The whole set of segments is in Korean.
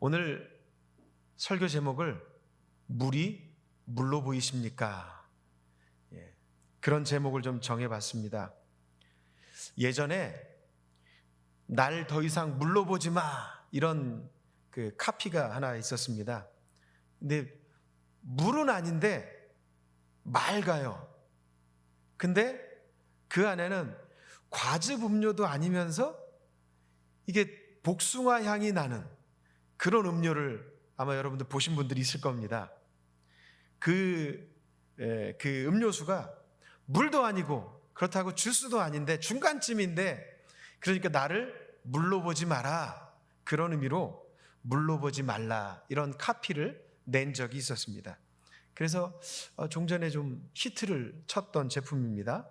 오늘 설교 제목을 물이 물로 보이십니까? 그런 제목을 좀 정해봤습니다. 예전에 날 더 이상 물로 보지 마 이런 그 카피가 하나 있었습니다. 근데 물은 아닌데 맑아요. 근데 그 안에는 과즙 음료도 아니면서 이게 복숭아 향이 나는 그런 음료를 아마 여러분들 보신 분들이 있을 겁니다. 그 음료수가 물도 아니고 그렇다고 주스도 아닌데 중간쯤인데, 그러니까 나를 물로 보지 마라, 그런 의미로 물로 보지 말라, 이런 카피를 낸 적이 있었습니다. 그래서 종전에 좀 히트를 쳤던 제품입니다.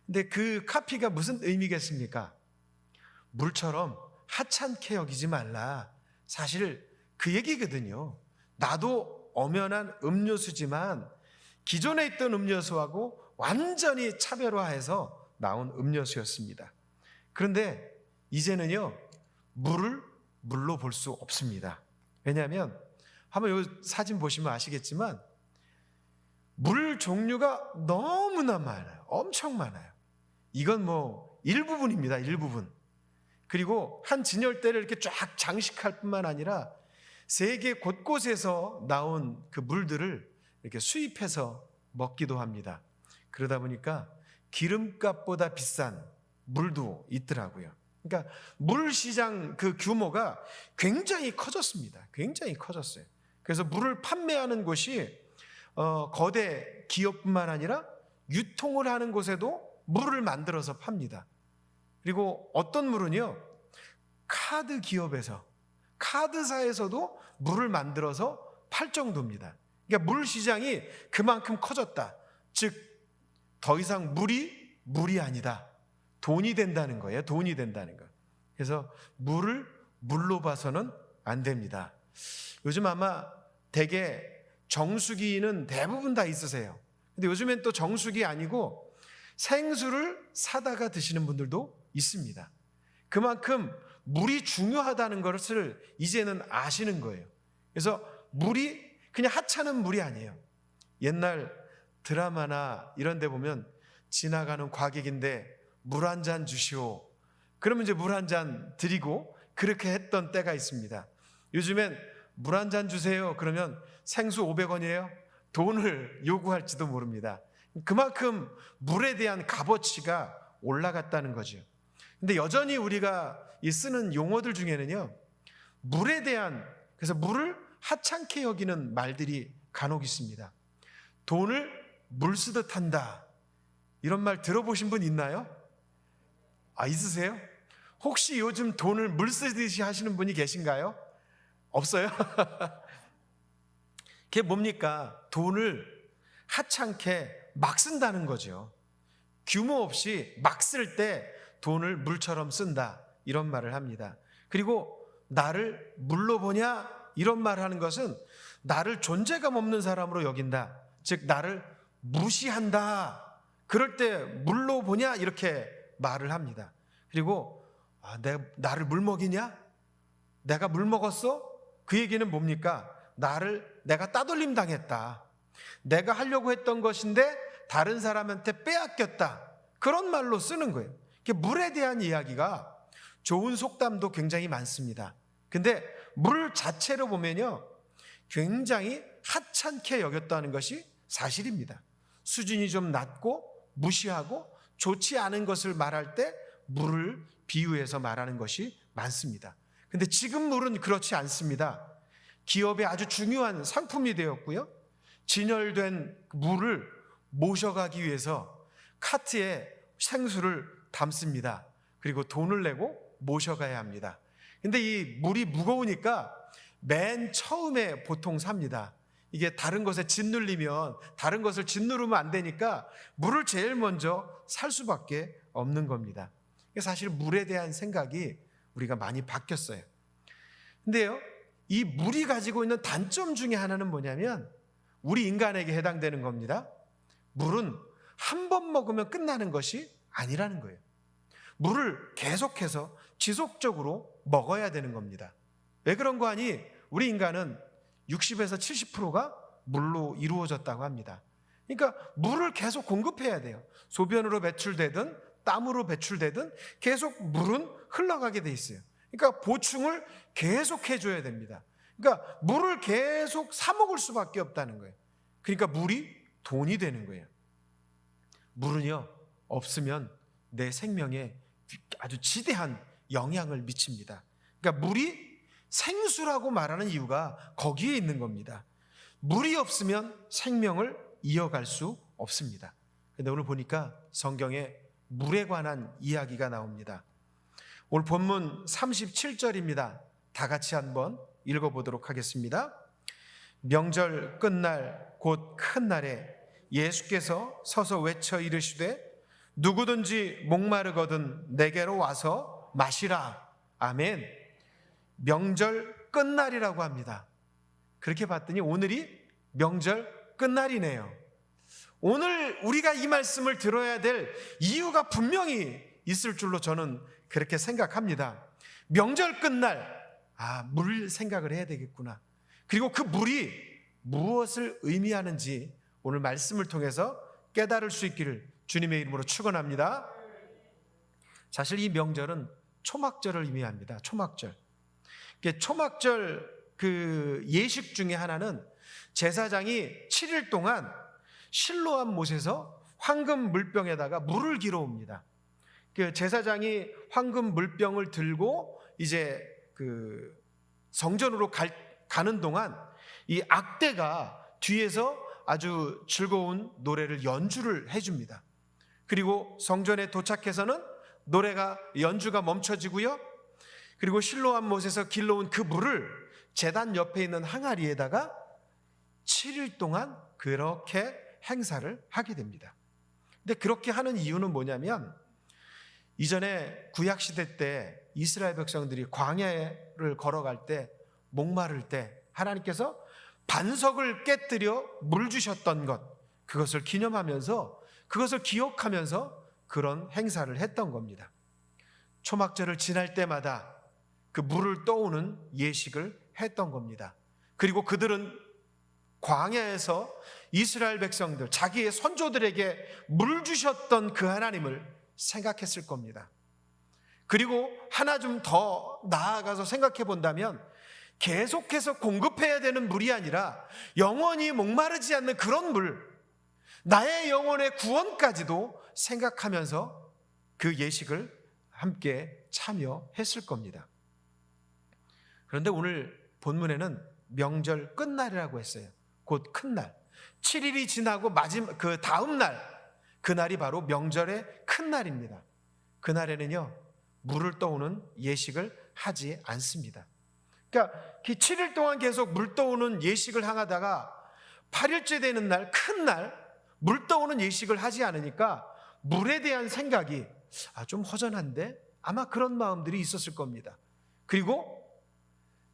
근데 그 카피가 무슨 의미겠습니까? 물처럼 하찮게 여기지 말라, 사실 그 얘기거든요. 나도 엄연한 음료수지만 기존에 있던 음료수하고 완전히 차별화해서 나온 음료수였습니다. 그런데 이제는요, 물을 물로 볼 수 없습니다. 왜냐하면 한번 이 사진 보시면 아시겠지만 물 종류가 너무나 많아요. 엄청 많아요. 이건 뭐 일부분입니다. 일부분. 그리고 한 진열대를 이렇게 쫙 장식할 뿐만 아니라 세계 곳곳에서 나온 그 물들을 이렇게 수입해서 먹기도 합니다. 그러다 보니까 기름값보다 비싼 물도 있더라고요. 그러니까 물 시장 그 규모가 굉장히 커졌습니다. 굉장히 커졌어요. 그래서 물을 판매하는 곳이 거대 기업뿐만 아니라 유통을 하는 곳에도 물을 만들어서 팝니다. 그리고 어떤 물은요, 카드 기업에서, 카드사에서도 물을 만들어서 팔 정도입니다. 그러니까 물 시장이 그만큼 커졌다. 즉, 더 이상 물이 아니다. 돈이 된다는 거예요. 돈이 된다는 거. 그래서 물을 물로 봐서는 안 됩니다. 요즘 아마 대개 정수기는 대부분 다 있으세요. 근데 요즘엔 또 정수기 아니고 생수를 사다가 드시는 분들도 있습니다. 그만큼 물이 중요하다는 것을 이제는 아시는 거예요. 그래서 물이 그냥 하찮은 물이 아니에요. 옛날 드라마나 이런 데 보면 지나가는 과객인데 물 한 잔 주시오. 그러면 이제 물 한 잔 드리고 그렇게 했던 때가 있습니다. 요즘엔 물 한 잔 주세요. 그러면 생수 500원이에요. 돈을 요구할지도 모릅니다. 그만큼 물에 대한 값어치가 올라갔다는 거죠. 근데 여전히 우리가 쓰는 용어들 중에는요, 물에 대한, 그래서 물을 하찮게 여기는 말들이 간혹 있습니다. 돈을 물 쓰듯 한다, 이런 말 들어보신 분 있나요? 있으세요? 혹시 요즘 돈을 물 쓰듯이 하시는 분이 계신가요? 없어요? 그게 뭡니까? 돈을 하찮게 막 쓴다는 거죠. 규모 없이 막 쓸 때 돈을 물처럼 쓴다, 이런 말을 합니다. 그리고 나를 물로 보냐, 이런 말을 하는 것은 나를 존재감 없는 사람으로 여긴다, 즉 나를 무시한다, 그럴 때 물로 보냐, 이렇게 말을 합니다. 그리고 나를 물 먹이냐? 내가 물 먹었어? 그 얘기는 뭡니까? 내가 따돌림 당했다, 내가 하려고 했던 것인데 다른 사람한테 빼앗겼다, 그런 말로 쓰는 거예요. 물에 대한 이야기가 좋은 속담도 굉장히 많습니다. 근데 물 자체로 보면요, 굉장히 하찮게 여겼다는 것이 사실입니다. 수준이 좀 낮고 무시하고 좋지 않은 것을 말할 때 물을 비유해서 말하는 것이 많습니다. 근데 지금 물은 그렇지 않습니다. 기업의 아주 중요한 상품이 되었고요, 진열된 물을 모셔가기 위해서 카트에 생수를 담습니다. 그리고 돈을 내고 모셔가야 합니다. 근데 이 물이 무거우니까 맨 처음에 보통 삽니다. 이게 다른 것에 짓눌리면, 다른 것을 짓누르면 안 되니까 물을 제일 먼저 살 수밖에 없는 겁니다. 사실 물에 대한 생각이 우리가 많이 바뀌었어요. 근데요, 이 물이 가지고 있는 단점 중에 하나는 뭐냐면 우리 인간에게 해당되는 겁니다. 물은 한 번 먹으면 끝나는 것이 아니라는 거예요. 물을 계속해서 지속적으로 먹어야 되는 겁니다. 왜 그런 거 아니? 우리 인간은 60에서 70%가 물로 이루어졌다고 합니다. 그러니까 물을 계속 공급해야 돼요. 소변으로 배출되든 땀으로 배출되든 계속 물은 흘러가게 돼 있어요. 그러니까 보충을 계속 해줘야 됩니다. 그러니까 물을 계속 사 먹을 수밖에 없다는 거예요. 그러니까 물이 돈이 되는 거예요. 물은요, 없으면 내 생명에 아주 지대한 영향을 미칩니다. 그러니까 물이 생수라고 말하는 이유가 거기에 있는 겁니다. 물이 없으면 생명을 이어갈 수 없습니다. 그런데 오늘 보니까 성경에 물에 관한 이야기가 나옵니다. 오늘 본문 37절입니다. 다 같이 한번 읽어보도록 하겠습니다. 명절 끝날 곧 큰 날에 예수께서 서서 외쳐 이르시되 누구든지 목마르거든 내게로 와서 마시라. 아멘. 명절 끝날이라고 합니다. 그렇게 봤더니 오늘이 명절 끝날이네요. 오늘 우리가 이 말씀을 들어야 될 이유가 분명히 있을 줄로 저는 그렇게 생각합니다. 명절 끝날, 물 생각을 해야 되겠구나. 그리고 그 물이 무엇을 의미하는지 오늘 말씀을 통해서 깨달을 수 있기를 주님의 이름으로 축원합니다. 사실 이 명절은 초막절을 의미합니다. 초막절. 초막절 그 예식 중에 하나는 제사장이 7일 동안 실로암 못에서 황금 물병에다가 물을 길어 옵니다. 그 제사장이 황금 물병을 들고 이제 그 성전으로 가는 동안 이 악대가 뒤에서 아주 즐거운 노래를 연주를 해줍니다. 그리고 성전에 도착해서는 노래가 연주가 멈춰지고요. 그리고 실로암 못에서 길러온 그 물을 제단 옆에 있는 항아리에다가 7일 동안 그렇게 행사를 하게 됩니다. 근데 그렇게 하는 이유는 뭐냐면 이전에 구약시대 때 이스라엘 백성들이 광야를 걸어갈 때 목마를 때 하나님께서 반석을 깨뜨려 물 주셨던 것, 그것을 기념하면서 그것을 기억하면서 그런 행사를 했던 겁니다. 초막절을 지날 때마다 그 물을 떠오는 예식을 했던 겁니다. 그리고 그들은 광야에서 이스라엘 백성들, 자기의 선조들에게 물 주셨던 그 하나님을 생각했을 겁니다. 그리고 하나 좀 더 나아가서 생각해 본다면 계속해서 공급해야 되는 물이 아니라 영원히 목마르지 않는 그런 물, 나의 영혼의 구원까지도 생각하면서 그 예식을 함께 참여했을 겁니다. 그런데 오늘 본문에는 명절 끝날이라고 했어요. 곧 큰 날. 7일이 지나고 마지막 그 다음 날, 그날이 바로 명절의 큰 날입니다. 그날에는요, 물을 떠오는 예식을 하지 않습니다. 그러니까 그 7일 동안 계속 물 떠오는 예식을 하다가 8일째 되는 날, 큰 날, 물 떠오는 예식을 하지 않으니까 물에 대한 생각이 좀 허전한데 아마 그런 마음들이 있었을 겁니다. 그리고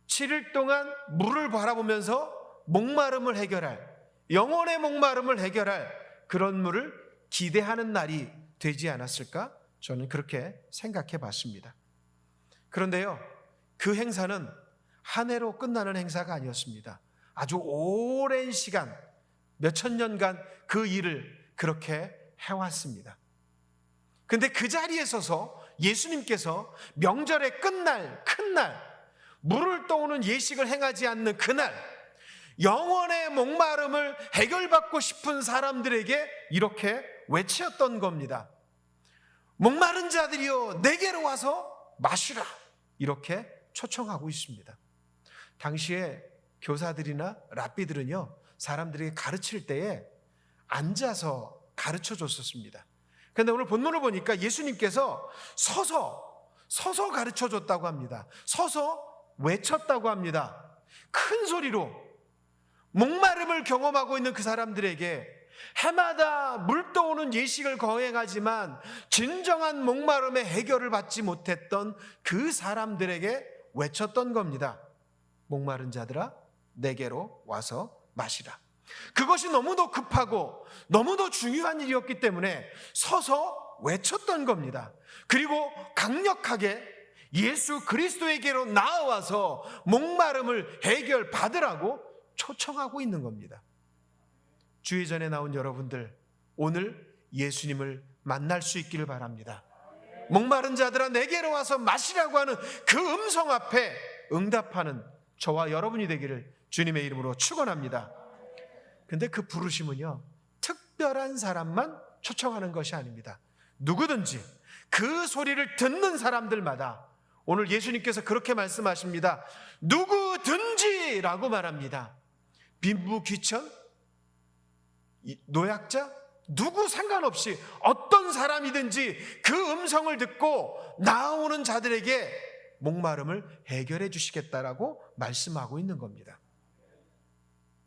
7일 동안 물을 바라보면서 목마름을 해결할, 영혼의 목마름을 해결할 그런 물을 기대하는 날이 되지 않았을까? 저는 그렇게 생각해 봤습니다. 그런데요, 그 행사는 한 해로 끝나는 행사가 아니었습니다. 아주 오랜 시간, 몇천 년간 그 일을 그렇게 해왔습니다. 근데 그 자리에 서서 예수님께서 명절의 끝날, 큰 날, 물을 떠오는 예식을 행하지 않는 그날, 영혼의 목마름을 해결받고 싶은 사람들에게 이렇게 외치었던 겁니다. 목마른 자들이여 내게로 와서 마시라, 이렇게 초청하고 있습니다. 당시에 교사들이나 랍비들은요, 사람들에게 가르칠 때에 앉아서 가르쳐 줬었습니다. 그런데 오늘 본문을 보니까 예수님께서 서서 가르쳐 줬다고 합니다. 서서 외쳤다고 합니다. 큰 소리로 목마름을 경험하고 있는 그 사람들에게 해마다 물 떠오는 예식을 거행하지만 진정한 목마름의 해결을 받지 못했던 그 사람들에게 외쳤던 겁니다. 목마른 자들아 내게로 와서 마시라. 그것이 너무도 급하고 너무도 중요한 일이었기 때문에 서서 외쳤던 겁니다. 그리고 강력하게 예수 그리스도에게로 나아와서 목마름을 해결받으라고 초청하고 있는 겁니다. 주의 전에 나온 여러분들, 오늘 예수님을 만날 수 있기를 바랍니다. 목마른 자들아 내게로 와서 마시라고 하는 그 음성 앞에 응답하는 저와 여러분이 되기를 주님의 이름으로 축원합니다. 근데 그 부르심은요, 특별한 사람만 초청하는 것이 아닙니다. 누구든지 그 소리를 듣는 사람들마다, 오늘 예수님께서 그렇게 말씀하십니다. 누구든지라고 말합니다. 빈부 귀천, 노약자, 누구 상관없이 어떤 사람이든지 그 음성을 듣고 나오는 자들에게 목마름을 해결해 주시겠다라고 말씀하고 있는 겁니다.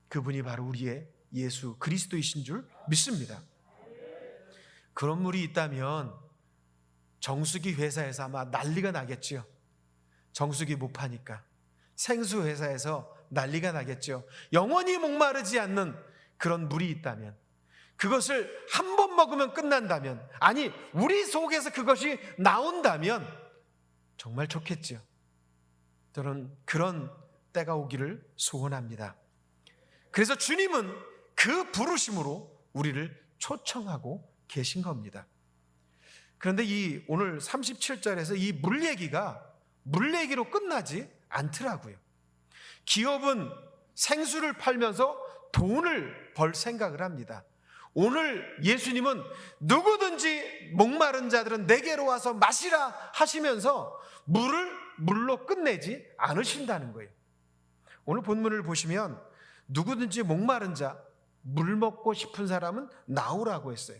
그분이 바로 우리의 예수 그리스도이신 줄 믿습니다. 그런 물이 있다면 정수기 회사에서 아마 난리가 나겠죠. 정수기 못 파니까 생수 회사에서 난리가 나겠죠. 영원히 목마르지 않는 그런 물이 있다면, 그것을 한 번 먹으면 끝난다면, 아니 우리 속에서 그것이 나온다면 정말 좋겠죠. 저는 그런 때가 오기를 소원합니다. 그래서 주님은 그 부르심으로 우리를 초청하고 계신 겁니다. 그런데 이 오늘 37절에서 이 물 얘기로 끝나지 않더라고요. 기업은 생수를 팔면서 돈을 벌 생각을 합니다. 오늘 예수님은 누구든지 목마른 자들은 내게로 와서 마시라 하시면서 물로 끝내지 않으신다는 거예요. 오늘 본문을 보시면 누구든지 목마른 자, 물 먹고 싶은 사람은 나오라고 했어요.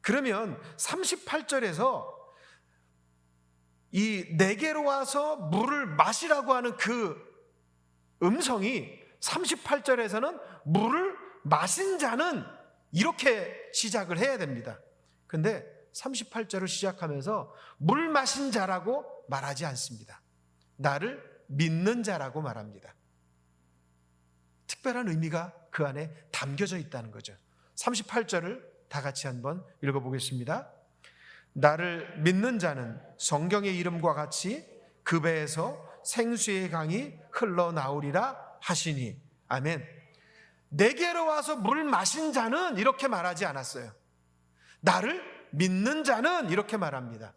그러면 38절에서 이 내게로 와서 물을 마시라고 하는 그 음성이 38절에서는 물을 마신 자는 이렇게 시작을 해야 됩니다. 근데 38절을 시작하면서 물 마신 자라고 말하지 않습니다. 나를 믿는 자라고 말합니다. 특별한 의미가 그 안에 담겨져 있다는 거죠. 38절을 다 같이 한번 읽어보겠습니다. 나를 믿는 자는 성경의 이름과 같이 그 배에서 생수의 강이 흘러나오리라 하시니. 아멘. 내게로 와서 물 마신 자는 이렇게 말하지 않았어요. 나를 믿는 자는 이렇게 말합니다.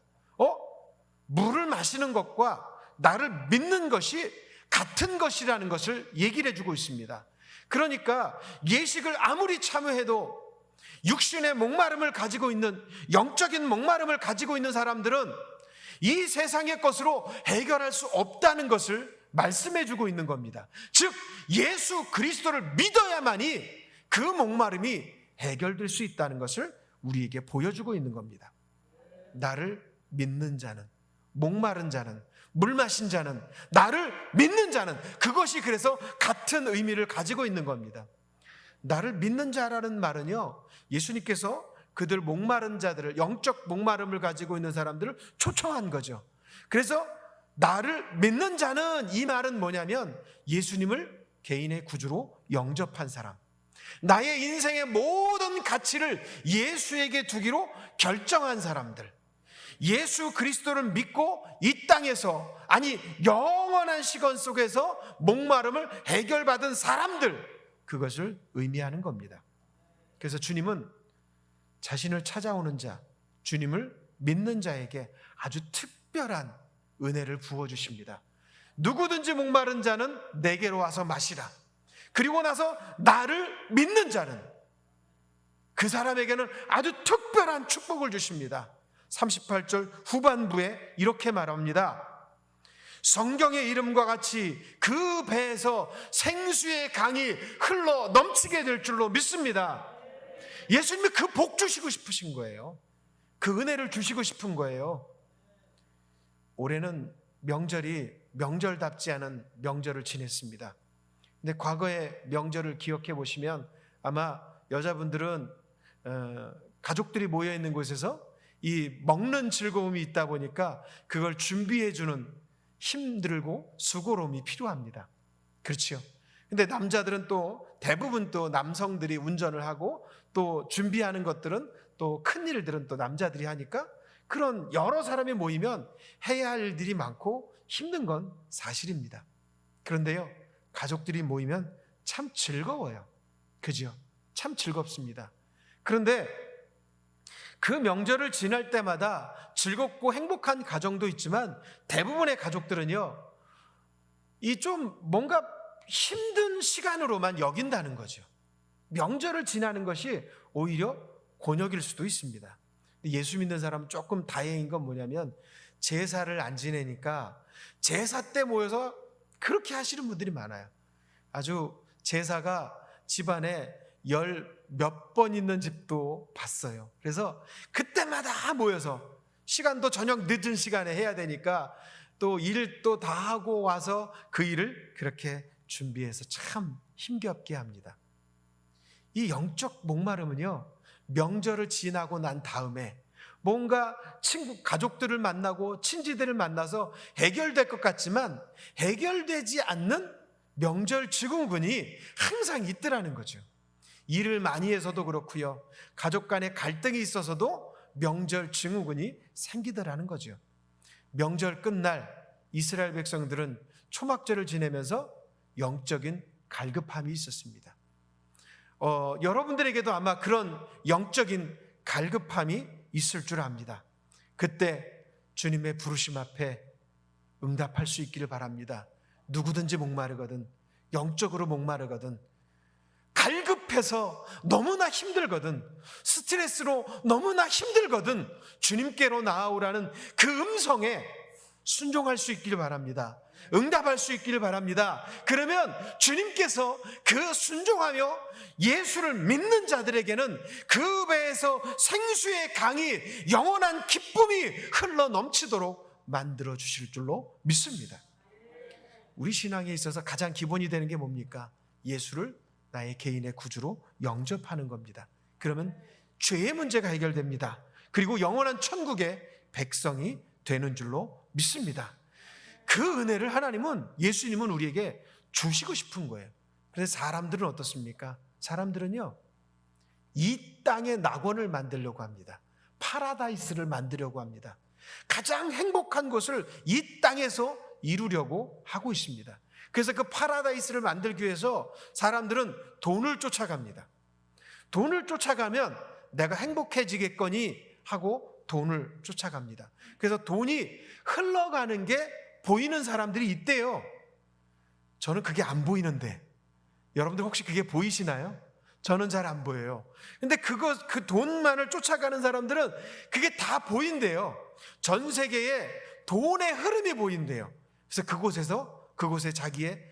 물을 마시는 것과 나를 믿는 것이 같은 것이라는 것을 얘기를 해주고 있습니다. 그러니까 예식을 아무리 참여해도 육신의 목마름을 가지고 있는, 영적인 목마름을 가지고 있는 사람들은 이 세상의 것으로 해결할 수 없다는 것을 말씀해주고 있는 겁니다. 즉 예수 그리스도를 믿어야만이 그 목마름이 해결될 수 있다는 것을 우리에게 보여주고 있는 겁니다. 나를 믿는 자는, 목마른 자는, 물 마신 자는, 나를 믿는 자는, 그것이 그래서 같은 의미를 가지고 있는 겁니다. 나를 믿는 자라는 말은요, 예수님께서 그들 목마른 자들을, 영적 목마름을 가지고 있는 사람들을 초청한 거죠. 그래서 나를 믿는 자는, 이 말은 뭐냐면 예수님을 개인의 구주로 영접한 사람, 나의 인생의 모든 가치를 예수에게 두기로 결정한 사람들, 예수 그리스도를 믿고 이 땅에서, 아니 영원한 시간 속에서 목마름을 해결받은 사람들, 그것을 의미하는 겁니다. 그래서 주님은 자신을 찾아오는 자, 주님을 믿는 자에게 아주 특별한 은혜를 부어주십니다. 누구든지 목마른 자는 내게로 와서 마시라. 그리고 나서 나를 믿는 자는, 그 사람에게는 아주 특별한 축복을 주십니다. 38절 후반부에 이렇게 말합니다. 성경의 이름과 같이 그 배에서 생수의 강이 흘러 넘치게 될 줄로 믿습니다. 예수님이 그 복 주시고 싶으신 거예요. 그 은혜를 주시고 싶은 거예요. 올해는 명절이 명절답지 않은 명절을 지냈습니다. 근데 과거의 명절을 기억해 보시면 아마 여자분들은 가족들이 모여 있는 곳에서 이 먹는 즐거움이 있다 보니까 그걸 준비해 주는 힘들고 수고로움이 필요합니다. 그렇죠? 근데 남자들은 또 대부분 또 남성들이 운전을 하고 또 준비하는 것들은 또 큰 일들은 또 남자들이 하니까 그런 여러 사람이 모이면 해야 할 일들이 많고 힘든 건 사실입니다. 그런데요, 가족들이 모이면 참 즐거워요. 그죠? 참 즐겁습니다. 그런데 그 명절을 지날 때마다 즐겁고 행복한 가정도 있지만 대부분의 가족들은요, 이 좀 뭔가 힘든 시간으로만 여긴다는 거죠. 명절을 지나는 것이 오히려 곤욕일 수도 있습니다. 예수 믿는 사람은 조금 다행인 건 뭐냐면 제사를 안 지내니까 제사 때 모여서 그렇게 하시는 분들이 많아요. 아주 제사가 집안에 몇 번 있는 집도 봤어요. 그래서 그때마다 모여서 시간도 저녁 늦은 시간에 해야 되니까 또 일도 다 하고 와서 그 일을 그렇게 준비해서 참 힘겹게 합니다. 이 영적 목마름은요, 명절을 지나고 난 다음에 뭔가 가족들을 만나고 친지들을 만나서 해결될 것 같지만 해결되지 않는 명절 증후군이 항상 있더라는 거죠. 일을 많이 해서도 그렇고요, 가족 간에 갈등이 있어서도 명절 증후군이 생기더라는 거죠. 명절 끝날 이스라엘 백성들은 초막절을 지내면서 영적인 갈급함이 있었습니다. 여러분들에게도 아마 그런 영적인 갈급함이 있을 줄 압니다. 그때 주님의 부르심 앞에 응답할 수 있기를 바랍니다. 누구든지 목마르거든, 영적으로 목마르거든, 갈급해서 너무나 힘들거든, 스트레스로 너무나 힘들거든 주님께로 나아오라는 그 음성에 순종할 수 있기를 바랍니다. 응답할 수 있기를 바랍니다. 그러면 주님께서 그 순종하며 예수를 믿는 자들에게는 그 배에서 생수의 강이, 영원한 기쁨이 흘러 넘치도록 만들어 주실 줄로 믿습니다. 우리 신앙에 있어서 가장 기본이 되는 게 뭡니까? 예수를 나의 개인의 구주로 영접하는 겁니다. 그러면 죄의 문제가 해결됩니다. 그리고 영원한 천국의 백성이 되는 줄로 믿습니다. 그 은혜를 하나님은, 예수님은 우리에게 주시고 싶은 거예요. 그래서 사람들은 어떻습니까? 사람들은요, 이 땅의 낙원을 만들려고 합니다. 파라다이스를 만들려고 합니다. 가장 행복한 것을 이 땅에서 이루려고 하고 있습니다. 그래서 그 파라다이스를 만들기 위해서 사람들은 돈을 쫓아갑니다. 돈을 쫓아가면 내가 행복해지겠거니 하고 돈을 쫓아갑니다. 그래서 돈이 흘러가는 게 보이는 사람들이 있대요. 저는 그게 안 보이는데, 여러분들 혹시 그게 보이시나요? 저는 잘 안 보여요. 근데 그 돈만을 쫓아가는 사람들은 그게 다 보인대요. 전 세계에 돈의 흐름이 보인대요. 그래서 그곳에 자기의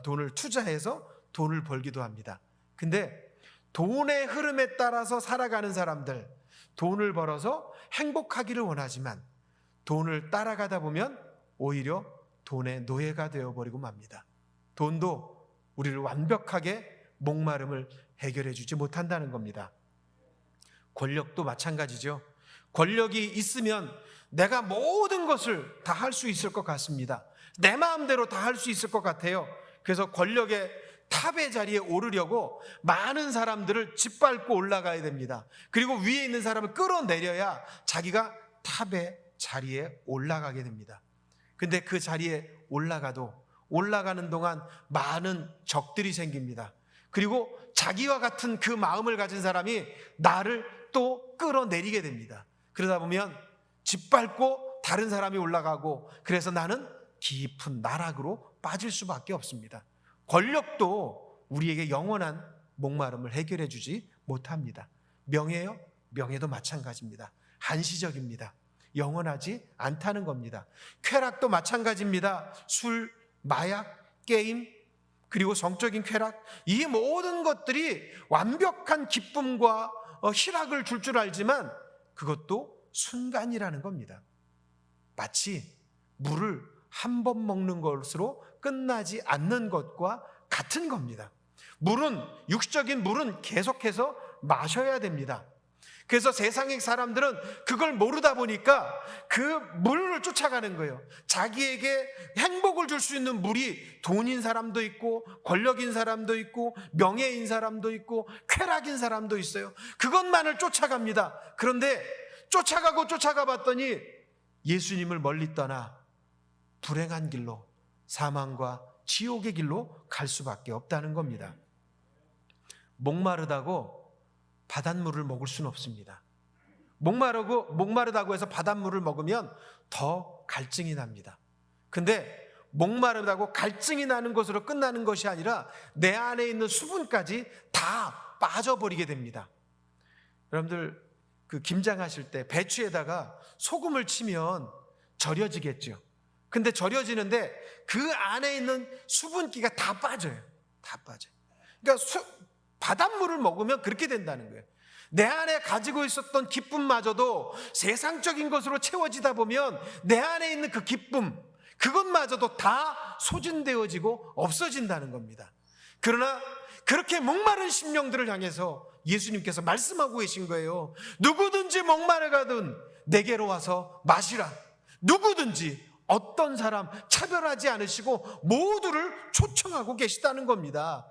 돈을 투자해서 돈을 벌기도 합니다. 근데 돈의 흐름에 따라서 살아가는 사람들, 돈을 벌어서 행복하기를 원하지만 돈을 따라가다 보면 오히려 돈의 노예가 되어버리고 맙니다. 돈도 우리를 완벽하게 목마름을 해결해 주지 못한다는 겁니다. 권력도 마찬가지죠. 권력이 있으면 내가 모든 것을 다 할 수 있을 것 같습니다. 내 마음대로 다 할 수 있을 것 같아요. 그래서 권력의 탑의 자리에 오르려고 많은 사람들을 짓밟고 올라가야 됩니다. 그리고 위에 있는 사람을 끌어내려야 자기가 탑의 자리에 올라가게 됩니다. 근데 그 자리에 올라가는 동안 많은 적들이 생깁니다. 그리고 자기와 같은 그 마음을 가진 사람이 나를 또 끌어내리게 됩니다. 그러다 보면 짓밟고 다른 사람이 올라가고, 그래서 나는 깊은 나락으로 빠질 수밖에 없습니다. 권력도 우리에게 영원한 목마름을 해결해 주지 못합니다. 명예요? 명예도 마찬가지입니다. 한시적입니다. 영원하지 않다는 겁니다. 쾌락도 마찬가지입니다. 술, 마약, 게임, 그리고 성적인 쾌락, 이 모든 것들이 완벽한 기쁨과 희락을 줄 줄 알지만 그것도 순간이라는 겁니다. 마치 물을 한 번 먹는 것으로 끝나지 않는 것과 같은 겁니다. 육적인 물은 계속해서 마셔야 됩니다. 그래서 세상의 사람들은 그걸 모르다 보니까 그 물을 쫓아가는 거예요. 자기에게 행복을 줄 수 있는 물이 돈인 사람도 있고, 권력인 사람도 있고, 명예인 사람도 있고, 쾌락인 사람도 있어요. 그것만을 쫓아갑니다. 그런데 쫓아가 봤더니 예수님을 멀리 떠나 불행한 길로, 사망과 지옥의 길로 갈 수밖에 없다는 겁니다. 목마르다고 바닷물을 먹을 수는 없습니다. 목마르다고 해서 바닷물을 먹으면 더 갈증이 납니다. 근데 목마르다고 갈증이 나는 것으로 끝나는 것이 아니라 내 안에 있는 수분까지 다 빠져버리게 됩니다. 여러분들 그 김장하실 때 배추에다가 소금을 치면 절여지겠죠. 근데 절여지는데 그 안에 있는 수분기가 다 빠져요. 다 빠져요. 그러니까 바닷물을 먹으면 그렇게 된다는 거예요. 내 안에 가지고 있었던 기쁨마저도 세상적인 것으로 채워지다 보면 내 안에 있는 그 기쁨, 그것마저도 다 소진되어지고 없어진다는 겁니다. 그러나 그렇게 목마른 심령들을 향해서 예수님께서 말씀하고 계신 거예요. 누구든지 목마르거든 내게로 와서 마시라. 누구든지 어떤 사람 차별하지 않으시고 모두를 초청하고 계시다는 겁니다.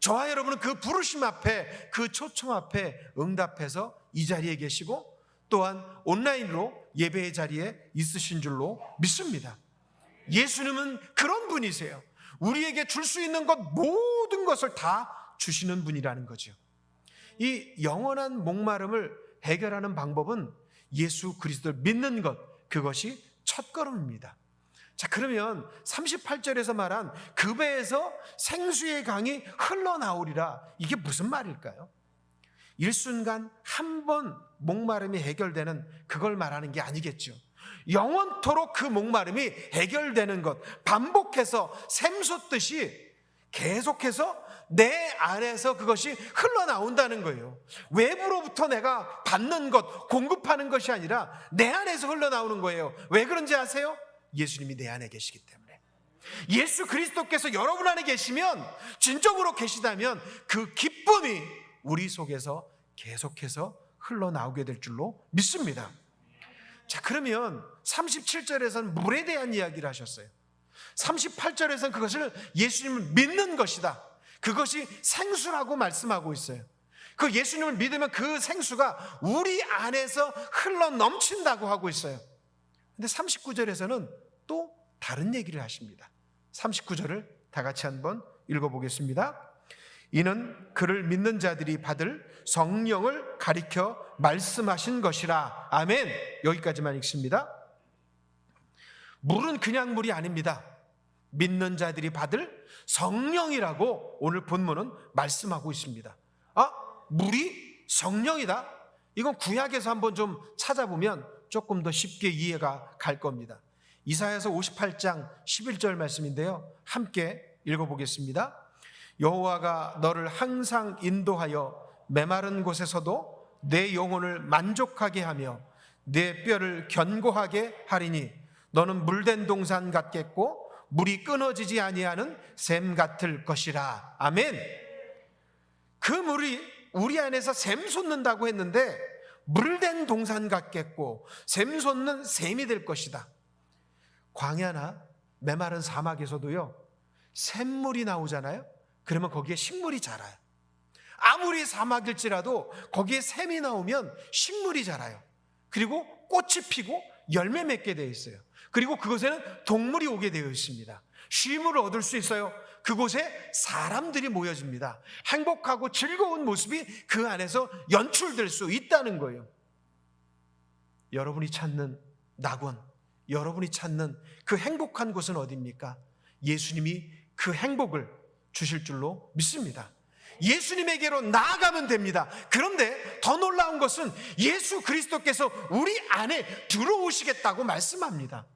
저와 여러분은 그 부르심 앞에, 그 초청 앞에 응답해서 이 자리에 계시고 또한 온라인으로 예배의 자리에 있으신 줄로 믿습니다. 예수님은 그런 분이세요. 우리에게 줄 수 있는 것 모든 것을 다 주시는 분이라는 거죠. 이 영원한 목마름을 해결하는 방법은 예수 그리스도를 믿는 것, 그것이 첫걸음입니다. 자, 그러면 38절에서 말한 그 배에서 생수의 강이 흘러나오리라, 이게 무슨 말일까요? 일순간 한 번 목마름이 해결되는 그걸 말하는 게 아니겠죠. 영원토록 그 목마름이 해결되는 것, 반복해서 샘솟듯이 계속해서 내 안에서 그것이 흘러나온다는 거예요. 외부로부터 내가 받는 것, 공급하는 것이 아니라 내 안에서 흘러나오는 거예요. 왜 그런지 아세요? 예수님이 내 안에 계시기 때문에. 예수 그리스도께서 여러분 안에 계시면, 진정으로 계시다면 그 기쁨이 우리 속에서 계속해서 흘러나오게 될 줄로 믿습니다. 자, 그러면 37절에서는 물에 대한 이야기를 하셨어요. 38절에서는 그것을 예수님을 믿는 것이다, 그것이 생수라고 말씀하고 있어요. 그 예수님을 믿으면 그 생수가 우리 안에서 흘러 넘친다고 하고 있어요. 근데 39절에서는 또 다른 얘기를 하십니다. 39절을 다 같이 한번 읽어보겠습니다. 이는 그를 믿는 자들이 받을 성령을 가리켜 말씀하신 것이라. 아멘. 여기까지만 읽습니다. 물은 그냥 물이 아닙니다. 믿는 자들이 받을 성령이라고 오늘 본문은 말씀하고 있습니다. 아, 물이 성령이다? 이건 구약에서 한번 좀 찾아보면 조금 더 쉽게 이해가 갈 겁니다. 이사야서 58장 11절 말씀인데요, 함께 읽어보겠습니다. 여호와가 너를 항상 인도하여 메마른 곳에서도 내 영혼을 만족하게 하며 내 뼈를 견고하게 하리니 너는 물된 동산 같겠고 물이 끊어지지 아니하는 샘 같을 것이라. 아멘. 그 물이 우리 안에서 샘 솟는다고 했는데 물된 동산 같겠고 샘 솟는 샘이 될 것이다. 광야나 메마른 사막에서도요, 샘물이 나오잖아요. 그러면 거기에 식물이 자라요. 아무리 사막일지라도 거기에 샘이 나오면 식물이 자라요. 그리고 꽃이 피고 열매 맺게 되어 있어요. 그리고 그곳에는 동물이 오게 되어 있습니다. 쉼을 얻을 수 있어요. 그곳에 사람들이 모여집니다. 행복하고 즐거운 모습이 그 안에서 연출될 수 있다는 거예요. 여러분이 찾는 낙원, 여러분이 찾는 그 행복한 곳은 어디입니까? 예수님이 그 행복을 주실 줄로 믿습니다. 예수님에게로 나아가면 됩니다. 그런데 더 놀라운 것은 예수 그리스도께서 우리 안에 들어오시겠다고 말씀합니다.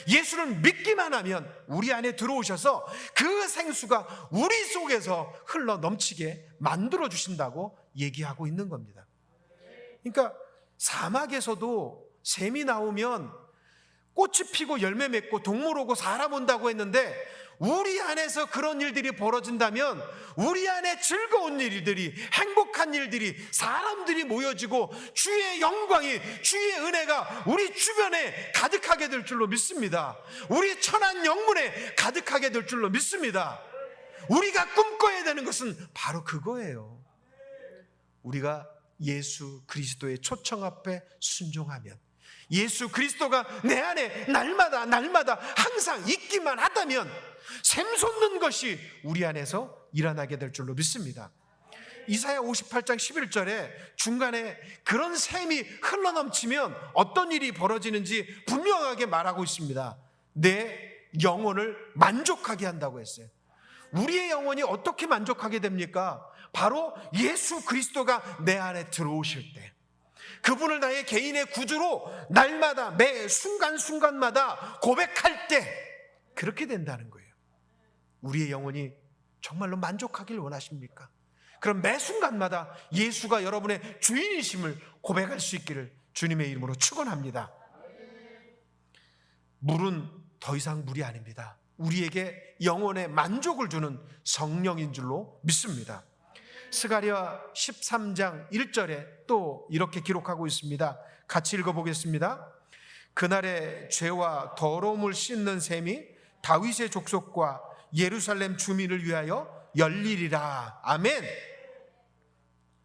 예수를 믿기만 하면 우리 안에 들어오셔서 그 생수가 우리 속에서 흘러 넘치게 만들어 주신다고 얘기하고 있는 겁니다. 그러니까 사막에서도 샘이 나오면 꽃이 피고 열매 맺고 동물 오고 사람 온다고 했는데, 우리 안에서 그런 일들이 벌어진다면 우리 안에 즐거운 일들이, 행복한 일들이, 사람들이 모여지고 주의 영광이, 주의 은혜가 우리 주변에 가득하게 될 줄로 믿습니다. 우리 천한 영문에 가득하게 될 줄로 믿습니다. 우리가 꿈꿔야 되는 것은 바로 그거예요. 우리가 예수 그리스도의 초청 앞에 순종하면, 예수 그리스도가 내 안에 날마다 항상 있기만 하다면 샘솟는 것이 우리 안에서 일어나게 될 줄로 믿습니다. 이사야 58장 11절에 중간에 그런 샘이 흘러넘치면 어떤 일이 벌어지는지 분명하게 말하고 있습니다. 내 영혼을 만족하게 한다고 했어요. 우리의 영혼이 어떻게 만족하게 됩니까? 바로 예수 그리스도가 내 안에 들어오실 때, 그분을 나의 개인의 구주로 날마다 매 순간순간마다 고백할 때 그렇게 된다는 거예요. 우리의 영혼이 정말로 만족하길 원하십니까? 그럼 매 순간마다 예수가 여러분의 주인이심을 고백할 수 있기를 주님의 이름으로 축원합니다. 물은 더 이상 물이 아닙니다. 우리에게 영혼의 만족을 주는 성령인 줄로 믿습니다. 스가랴 13장 1절에 또 이렇게 기록하고 있습니다. 같이 읽어보겠습니다. 그날의 죄와 더러움을 씻는 샘이 다윗의 족속과 예루살렘 주민을 위하여 열리리라. 아멘.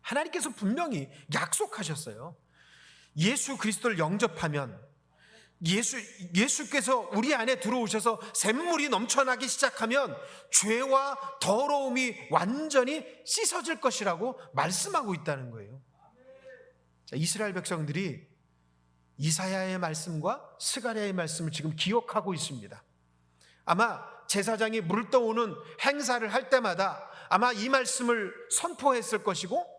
하나님께서 분명히 약속하셨어요. 예수 그리스도를 영접하면, 예수께서 우리 안에 들어오셔서 샘물이 넘쳐나기 시작하면 죄와 더러움이 완전히 씻어질 것이라고 말씀하고 있다는 거예요. 자, 이스라엘 백성들이 이사야의 말씀과 스가랴의 말씀을 지금 기억하고 있습니다. 아마 제사장이 물 떠오는 행사를 할 때마다 아마 이 말씀을 선포했을 것이고,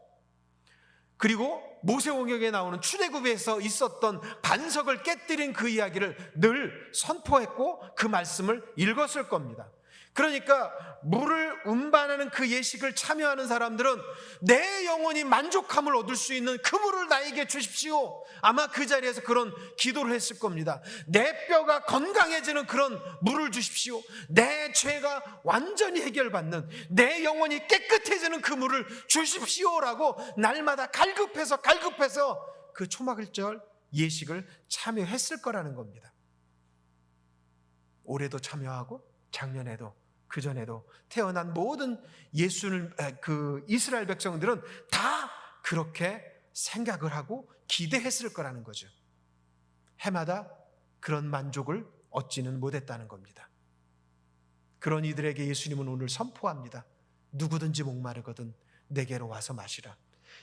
그리고 모세오경에 나오는 출애굽에서 있었던 반석을 깨뜨린 그 이야기를 늘 선포했고 그 말씀을 읽었을 겁니다. 그러니까 물을 운반하는 그 예식을 참여하는 사람들은 내 영혼이 만족함을 얻을 수 있는 그 물을 나에게 주십시오. 아마 그 자리에서 그런 기도를 했을 겁니다. 내 뼈가 건강해지는 그런 물을 주십시오. 내 죄가 완전히 해결받는, 내 영혼이 깨끗해지는 그 물을 주십시오라고 날마다 갈급해서 그 초막일절 예식을 참여했을 거라는 겁니다. 올해도 참여하고 작년에도 그전에도 태어난 모든 그 이스라엘 백성들은 다 그렇게 생각을 하고 기대했을 거라는 거죠. 해마다 그런 만족을 얻지는 못했다는 겁니다. 그런 이들에게 예수님은 오늘 선포합니다. 누구든지 목마르거든 내게로 와서 마시라.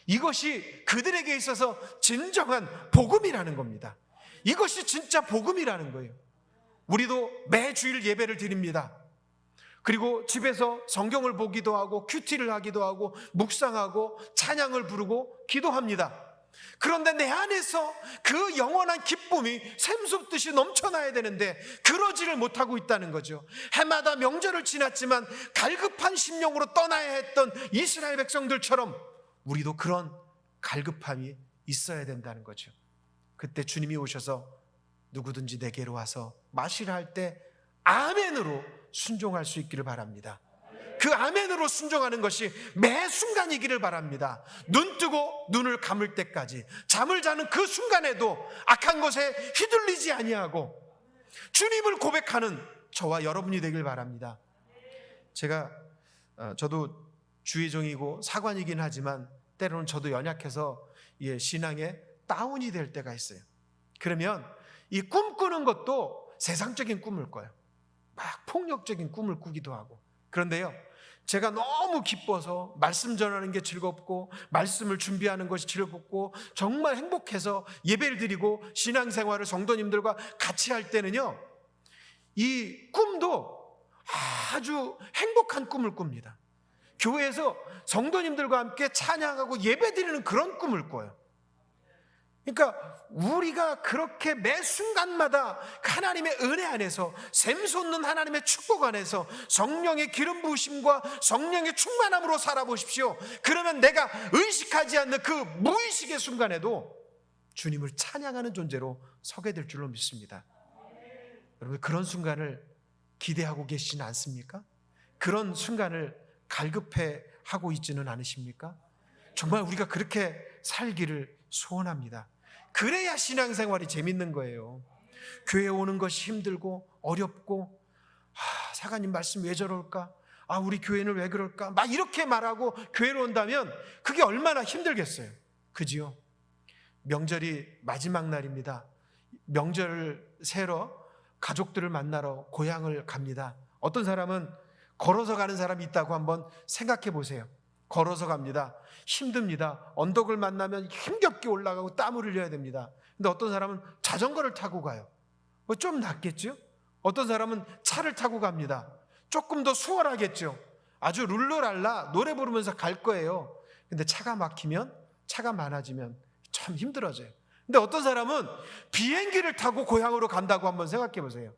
이것이 그들에게 있어서 진정한 복음이라는 겁니다. 이것이 진짜 복음이라는 거예요. 우리도 매 주일 예배를 드립니다. 그리고 집에서 성경을 보기도 하고 큐티를 하기도 하고 묵상하고 찬양을 부르고 기도합니다. 그런데 내 안에서 그 영원한 기쁨이 샘솟듯이 넘쳐나야 되는데 그러지를 못하고 있다는 거죠. 해마다 명절을 지났지만 갈급한 심령으로 떠나야 했던 이스라엘 백성들처럼 우리도 그런 갈급함이 있어야 된다는 거죠. 그때 주님이 오셔서 누구든지 내게로 와서 마시라 할 때 아멘으로 순종할 수 있기를 바랍니다. 그 아멘으로 순종하는 것이 매 순간이기를 바랍니다. 눈 뜨고 눈을 감을 때까지, 잠을 자는 그 순간에도 악한 것에 휘둘리지 아니하고 주님을 고백하는 저와 여러분이 되길 바랍니다. 저도 주의종이고 사관이긴 하지만 때로는 저도 연약해서 신앙에 다운이 될 때가 있어요. 그러면 이 꿈꾸는 것도 세상적인 꿈을 꿔요. 막 폭력적인 꿈을 꾸기도 하고. 그런데요, 제가 너무 기뻐서 말씀 전하는 게 즐겁고 말씀을 준비하는 것이 즐겁고 정말 행복해서 예배를 드리고 신앙생활을 성도님들과 같이 할 때는요, 이 꿈도 아주 행복한 꿈을 꿉니다. 교회에서 성도님들과 함께 찬양하고 예배 드리는 그런 꿈을 꿔요. 그러니까 우리가 그렇게 매 순간마다 하나님의 은혜 안에서 샘솟는 하나님의 축복 안에서 성령의 기름 부으심과 성령의 충만함으로 살아보십시오. 그러면 내가 의식하지 않는 그 무의식의 순간에도 주님을 찬양하는 존재로 서게 될 줄로 믿습니다. 여러분, 그런 순간을 기대하고 계시지 않습니까? 그런 순간을 갈급해 하고 있지는 않으십니까? 정말 우리가 그렇게 살기를 소원합니다. 그래야 신앙생활이 재밌는 거예요. 교회 오는 것이 힘들고 어렵고, 사관님 말씀 왜 저럴까? 우리 교회는 왜 그럴까? 막 이렇게 말하고 교회로 온다면 그게 얼마나 힘들겠어요. 그지요? 명절이 마지막 날입니다. 명절을 새러 가족들을 만나러 고향을 갑니다. 어떤 사람은 걸어서 가는 사람이 있다고 한번 생각해 보세요. 걸어서 갑니다. 힘듭니다. 언덕을 만나면 힘겹게 올라가고 땀을 흘려야 됩니다. 근데 어떤 사람은 자전거를 타고 가요. 좀 낫겠죠? 어떤 사람은 차를 타고 갑니다. 조금 더 수월하겠죠? 아주 룰루랄라 노래 부르면서 갈 거예요. 근데 차가 막히면, 차가 많아지면 참 힘들어져요. 근데 어떤 사람은 비행기를 타고 고향으로 간다고 한번 생각해 보세요.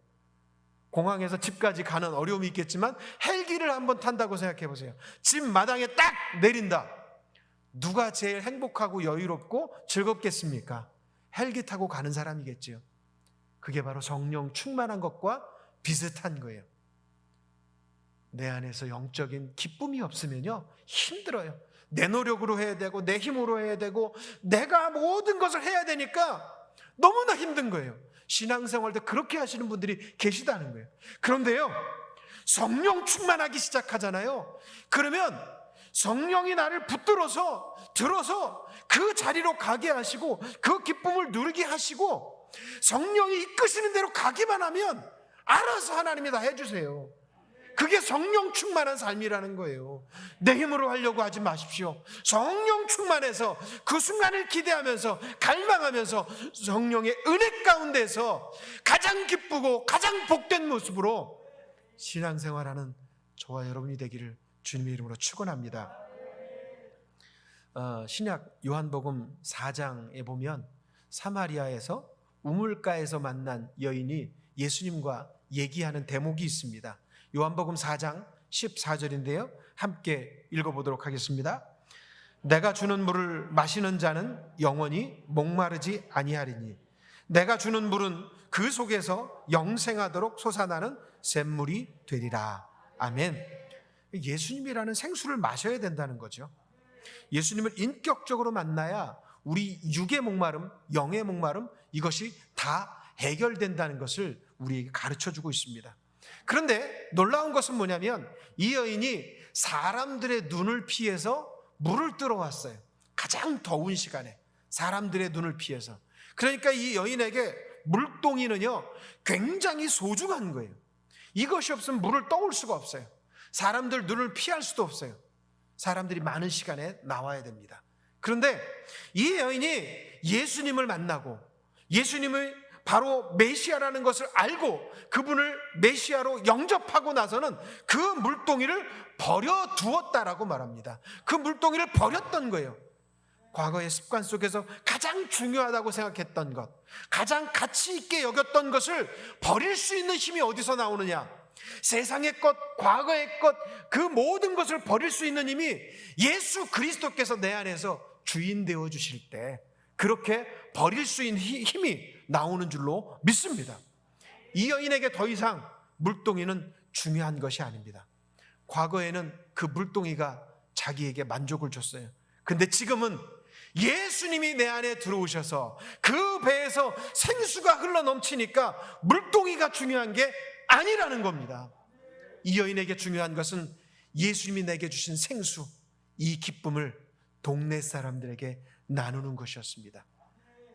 공항에서 집까지 가는 어려움이 있겠지만 헬기를 한번 탄다고 생각해 보세요. 집 마당에 딱 내린다. 누가 제일 행복하고 여유롭고 즐겁겠습니까? 헬기 타고 가는 사람이겠죠. 그게 바로 성령 충만한 것과 비슷한 거예요. 내 안에서 영적인 기쁨이 없으면요, 힘들어요. 내 노력으로 해야 되고 내 힘으로 해야 되고 내가 모든 것을 해야 되니까 너무나 힘든 거예요. 신앙생활도 그렇게 하시는 분들이 계시다는 거예요. 그런데요, 성령 충만하기 시작하잖아요. 그러면 성령이 나를 붙들어서 들어서 그 자리로 가게 하시고 그 기쁨을 누리게 하시고 성령이 이끄시는 대로 가기만 하면 알아서 하나님이 다 해주세요. 그게 성령 충만한 삶이라는 거예요. 내 힘으로 하려고 하지 마십시오. 성령 충만해서 그 순간을 기대하면서 갈망하면서 성령의 은혜 가운데서 가장 기쁘고 가장 복된 모습으로 신앙생활하는 저와 여러분이 되기를 주님의 이름으로 축원합니다. 신약 요한복음 4장에 보면 사마리아에서 우물가에서 만난 여인이 예수님과 얘기하는 대목이 있습니다. 요한복음 4장 14절인데요. 함께 읽어보도록 하겠습니다. 내가 주는 물을 마시는 자는 영원히 목마르지 아니하리니 내가 주는 물은 그 속에서 영생하도록 솟아나는 샘물이 되리라. 아멘. 예수님이라는 생수를 마셔야 된다는 거죠. 예수님을 인격적으로 만나야 우리 육의 목마름, 영의 목마름 이것이 다 해결된다는 것을 우리에게 가르쳐주고 있습니다. 그런데 놀라운 것은 뭐냐면 이 여인이 사람들의 눈을 피해서 물을 뜨러 왔어요. 가장 더운 시간에 사람들의 눈을 피해서. 그러니까 이 여인에게 물동이는요 굉장히 소중한 거예요. 이것이 없으면 물을 떠올 수가 없어요. 사람들 눈을 피할 수도 없어요. 사람들이 많은 시간에 나와야 됩니다. 그런데 이 여인이 예수님을 만나고 예수님의 바로 메시아라는 것을 알고 그분을 메시아로 영접하고 나서는 그 물동이를 버려두었다라고 말합니다. 그 물동이를 버렸던 거예요. 과거의 습관 속에서 가장 중요하다고 생각했던 것, 가장 가치 있게 여겼던 것을 버릴 수 있는 힘이 어디서 나오느냐? 세상의 것, 과거의 것, 그 모든 것을 버릴 수 있는 힘이 예수 그리스도께서 내 안에서 주인 되어 주실 때 그렇게 버릴 수 있는 힘이 나오는 줄로 믿습니다. 이 여인에게 더 이상 물동이는 중요한 것이 아닙니다. 과거에는 그 물동이가 자기에게 만족을 줬어요. 근데 지금은 예수님이 내 안에 들어오셔서 그 배에서 생수가 흘러넘치니까 물동이가 중요한 게 아니라는 겁니다. 이 여인에게 중요한 것은 예수님이 내게 주신 생수, 이 기쁨을 동네 사람들에게 나누는 것이었습니다.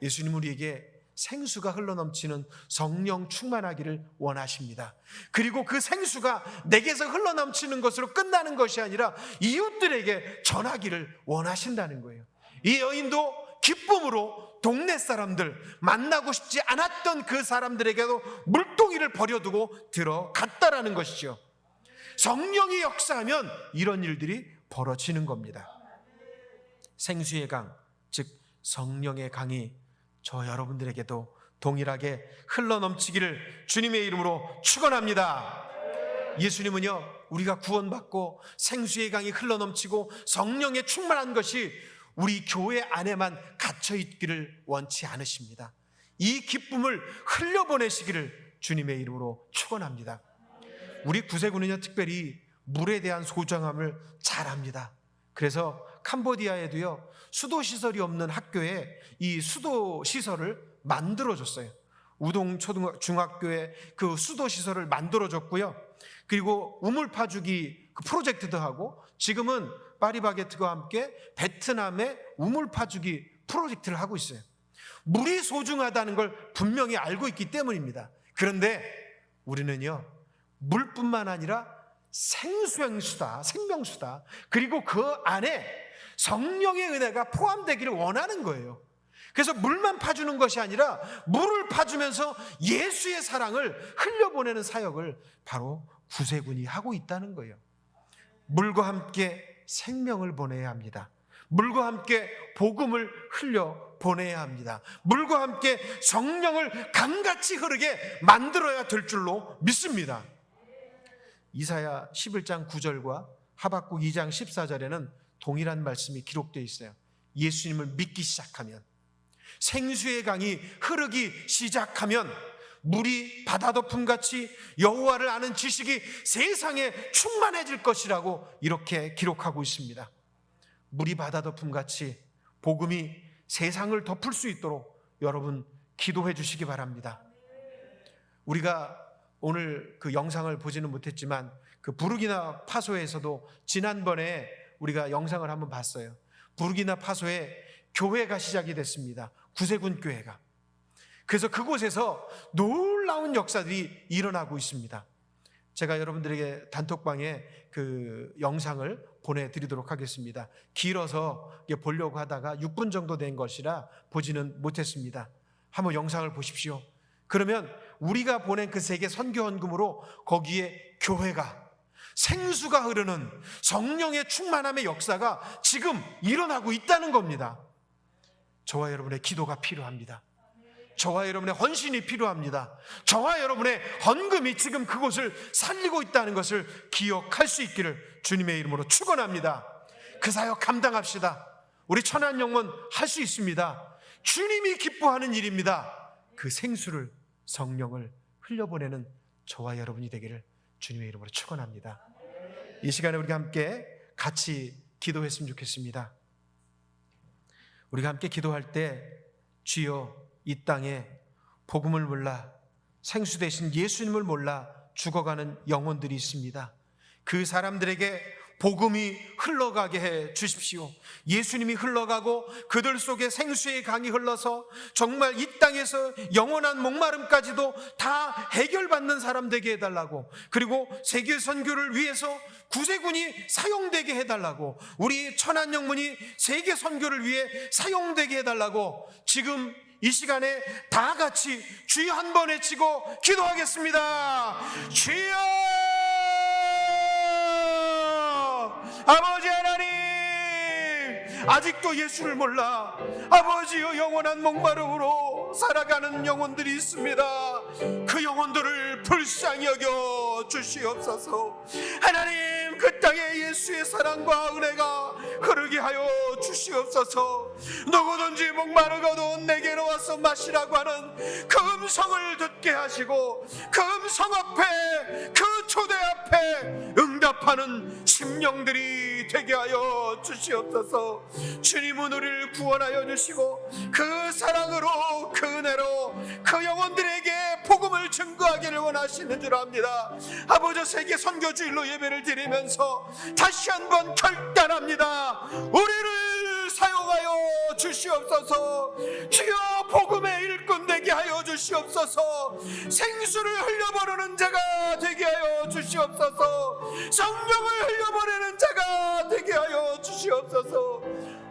예수님은 우리에게 생수가 흘러넘치는 성령 충만하기를 원하십니다. 그리고 그 생수가 내게서 흘러넘치는 것으로 끝나는 것이 아니라 이웃들에게 전하기를 원하신다는 거예요. 이 여인도 기쁨으로 동네 사람들, 만나고 싶지 않았던 그 사람들에게도 물동이를 버려두고 들어갔다라는 것이죠. 성령이 역사하면 이런 일들이 벌어지는 겁니다. 생수의 강, 즉 성령의 강이 저 여러분들에게도 동일하게 흘러넘치기를 주님의 이름으로 축원합니다. 예수님은요, 우리가 구원받고 생수의 강이 흘러넘치고 성령에 충만한 것이 우리 교회 안에만 갇혀 있기를 원치 않으십니다. 이 기쁨을 흘려보내시기를 주님의 이름으로 축원합니다. 우리 구세군은요 특별히 물에 대한 소중함을 잘 압니다. 그래서 캄보디아에도요 수도시설이 없는 학교에 이 수도시설을 만들어줬어요. 우동 중학교에 그 수도시설을 만들어줬고요. 그리고 우물파주기 그 프로젝트도 하고, 지금은 파리바게트와 함께 베트남의 우물 파주기 프로젝트를 하고 있어요. 물이 소중하다는 걸 분명히 알고 있기 때문입니다. 그런데 우리는요, 물뿐만 아니라 생명수다, 그리고 그 안에 성령의 은혜가 포함되기를 원하는 거예요. 그래서 물만 파주는 것이 아니라 물을 파주면서 예수의 사랑을 흘려보내는 사역을 바로 구세군이 하고 있다는 거예요. 물과 함께 생명을 보내야 합니다. 물과 함께 복음을 흘려보내야 합니다. 물과 함께 성령을 강같이 흐르게 만들어야 될 줄로 믿습니다. 이사야 11장 9절과 하박국 2장 14절에는 동일한 말씀이 기록되어 있어요. 예수님을 믿기 시작하면, 생수의 강이 흐르기 시작하면 물이 바다 덮음같이 여호와를 아는 지식이 세상에 충만해질 것이라고 이렇게 기록하고 있습니다. 물이 바다 덮음같이 복음이 세상을 덮을 수 있도록 여러분 기도해 주시기 바랍니다. 우리가 오늘 그 영상을 보지는 못했지만 그 부르기나 파소에서도 지난번에 우리가 영상을 한번 봤어요. 부르기나 파소에 교회가 시작이 됐습니다. 구세군 교회가. 그래서 그곳에서 놀라운 역사들이 일어나고 있습니다. 제가 여러분들에게 단톡방에 그 영상을 보내드리도록 하겠습니다. 길어서 보려고 하다가 6분 정도 된 것이라 보지는 못했습니다. 한번 영상을 보십시오. 그러면 우리가 보낸 그 세계 선교 헌금으로 거기에 교회가, 생수가 흐르는 성령의 충만함의 역사가 지금 일어나고 있다는 겁니다. 저와 여러분의 기도가 필요합니다. 저와 여러분의 헌신이 필요합니다. 저와 여러분의 헌금이 지금 그곳을 살리고 있다는 것을 기억할 수 있기를 주님의 이름으로 축원합니다. 그 사역 감당합시다. 우리 천안영문 할 수 있습니다. 주님이 기뻐하는 일입니다. 그 생수를, 성령을 흘려보내는 저와 여러분이 되기를 주님의 이름으로 축원합니다. 이 시간에 우리가 함께 같이 기도했으면 좋겠습니다. 우리가 함께 기도할 때, 주여, 이 땅에 복음을 몰라, 생수 되신 예수님을 몰라 죽어가는 영혼들이 있습니다. 그 사람들에게 복음이 흘러가게 해 주십시오. 예수님이 흘러가고 그들 속에 생수의 강이 흘러서 정말 이 땅에서 영원한 목마름까지도 다 해결받는 사람 되게 해달라고, 그리고 세계 선교를 위해서 구세군이 사용되게 해달라고, 우리 천안영문이 세계 선교를 위해 사용되게 해달라고 지금 이 시간에 다 같이 주여 한 번 외치고 기도하겠습니다. 주여! 아버지 하나님, 아직도 예수를 몰라 아버지여 영원한 목마름으로 살아가는 영혼들이 있습니다. 그 영혼들을 불쌍히 여겨 주시옵소서. 하나님, 그 땅에 예수의 사랑과 은혜가 흐르게 하여 주시옵소서. 누구든지 목마르거든 내게로 와서 마시라고 하는 그 음성을 듣게 하시고, 그 음성 앞에, 그 초대 앞에 응답하는 심령들이 되게 하여 주시옵소서. 주님은 우리를 구원하여 주시고 그 사랑으로, 그 은혜로 그 영혼들에게 복음을 증거하기를 원하시는 줄 압니다. 아버지, 세계 선교주일로 예배를 드리면서 다시 한번 결단합니다. 우리를 사용하여 주시옵소서. 주여, 복음의 일꾼 되게 하여 주시옵소서. 생수를 흘려보내는 자가 되게 하여 주시옵소서. 성령을 흘려보내는 자가 되게 하여 주시옵소서.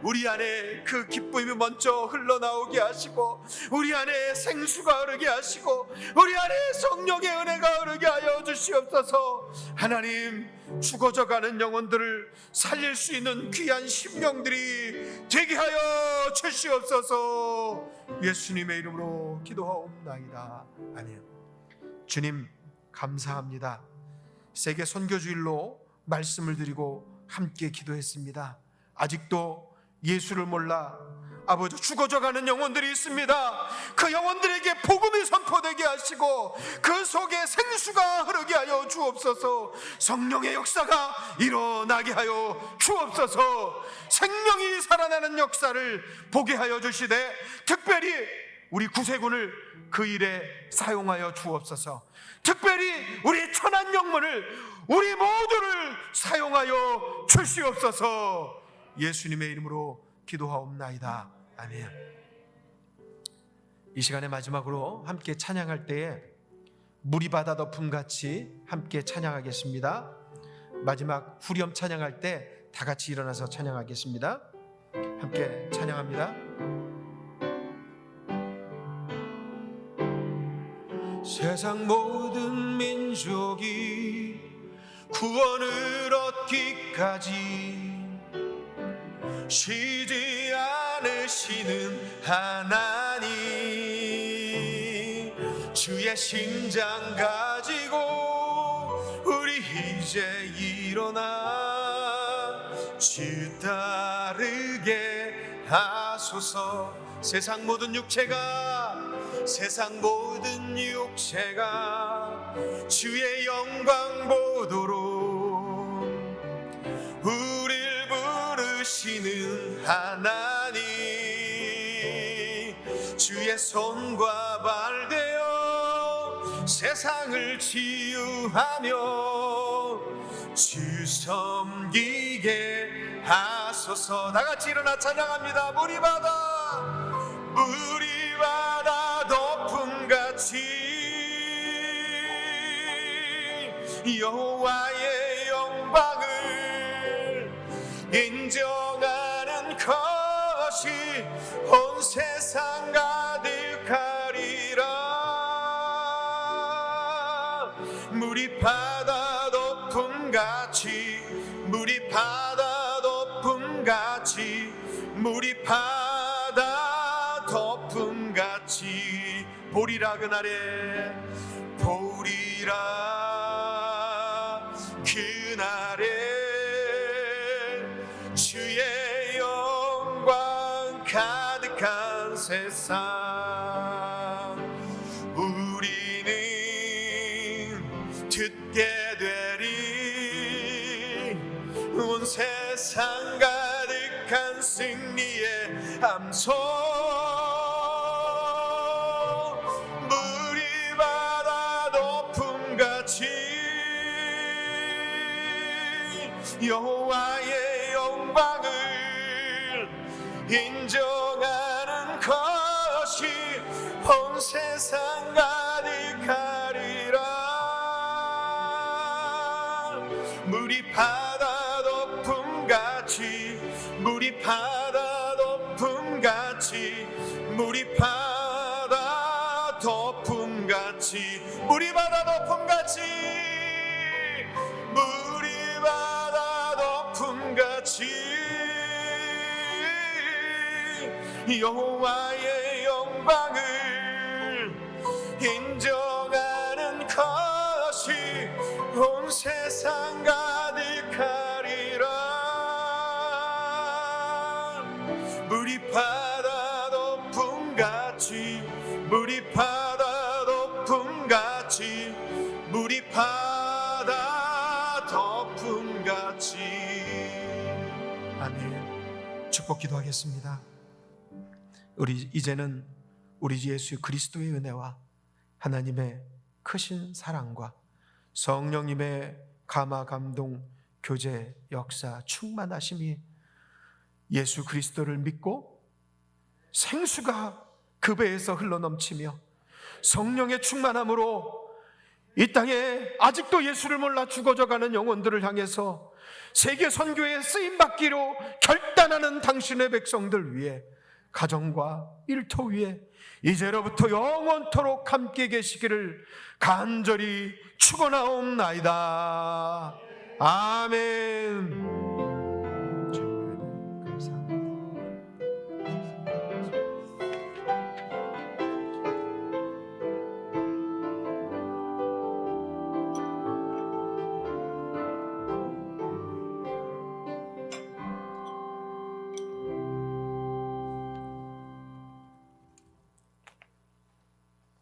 우리 안에 그 기쁨이 먼저 흘러나오게 하시고, 우리 안에 생수가 흐르게 하시고, 우리 안에 성령의 은혜가 흐르게 하여 주시옵소서. 하나님, 죽어져가는 영혼들을 살릴 수 있는 귀한 심령들이 되게 하여 주시옵소서. 예수님의 이름으로 기도하옵나이다. 아멘. 주님, 감사합니다. 세계 선교주일로 말씀을 드리고 함께 기도했습니다. 아직도 예수를 몰라 아버지 죽어져가는 영혼들이 있습니다. 그 영혼들에게 복음이 선포되게 하시고 그 속에 생수가 흐르게 하여 주옵소서. 성령의 역사가 일어나게 하여 주옵소서. 생명이 살아나는 역사를 보게 하여 주시되, 특별히 우리 구세군을 그 일에 사용하여 주옵소서. 특별히 우리 천한 영문을, 우리 모두를 사용하여 주시옵소서. 예수님의 이름으로 기도하옵나이다. 아멘. 이 시간의 마지막으로 함께 찬양할 때에 물이 바다 덮음같이 함께 찬양하겠습니다. 마지막 후렴 찬양할 때 다 같이 일어나서 찬양하겠습니다. 함께 찬양합니다. 세상 모든 민족이 구원을 얻기까지 쉬지 않으시는 하나님, 주의 심장 가지고 우리 이제 일어나 주 따르게 하소서. 세상 모든 육체가 주의 영광 보도록 우릴 부르시는 하나님, 주의 손과 발 되어 세상을 치유하며 주 섬기게 하소서. 다 같이 일어나 찬양합니다. 물이 바다 덮음같이 여호와의 영광을 인정하는 것이 온 세상 가득하리라. 물이 바다 덮음같이, 물이 바다 덮음같이, 물이 바다 덮음같이 보리라. 그날에 보리라. 그날에 주의 영광 가득한 세상, 우리는 듣게 되리. 온 세상 가득한 승리의 암송. 물이 바다 덮음같이 여호와의 영광을 인정하는 것이 온 세상 가득하리라. 물이 바다 덮음같이, 물이 바다 덮음같이, 물이 바다 덮음같이, 물이 바다 덮음같이, 물이 바다 덮음같이 여호와의 영광을 인정하는 것이 온 세상 가득하리라. 물이 바다 덮음같이, 물이 바다 덮음같이, 물이 바다 덮음같이. 아멘. 축복 기도하겠습니다. 우리 이제는 우리 예수 그리스도의 은혜와 하나님의 크신 사랑과 성령님의 감화 감동 교제 역사 충만하심이 예수 그리스도를 믿고 생수가 그 배에서 흘러넘치며 성령의 충만함으로 이 땅에 아직도 예수를 몰라 죽어져가는 영혼들을 향해서 세계 선교에 쓰임받기로 결단하는 당신의 백성들 위해, 가정과 일터 위에 이제로부터 영원토록 함께 계시기를 간절히 축원하옵나이다. 아멘.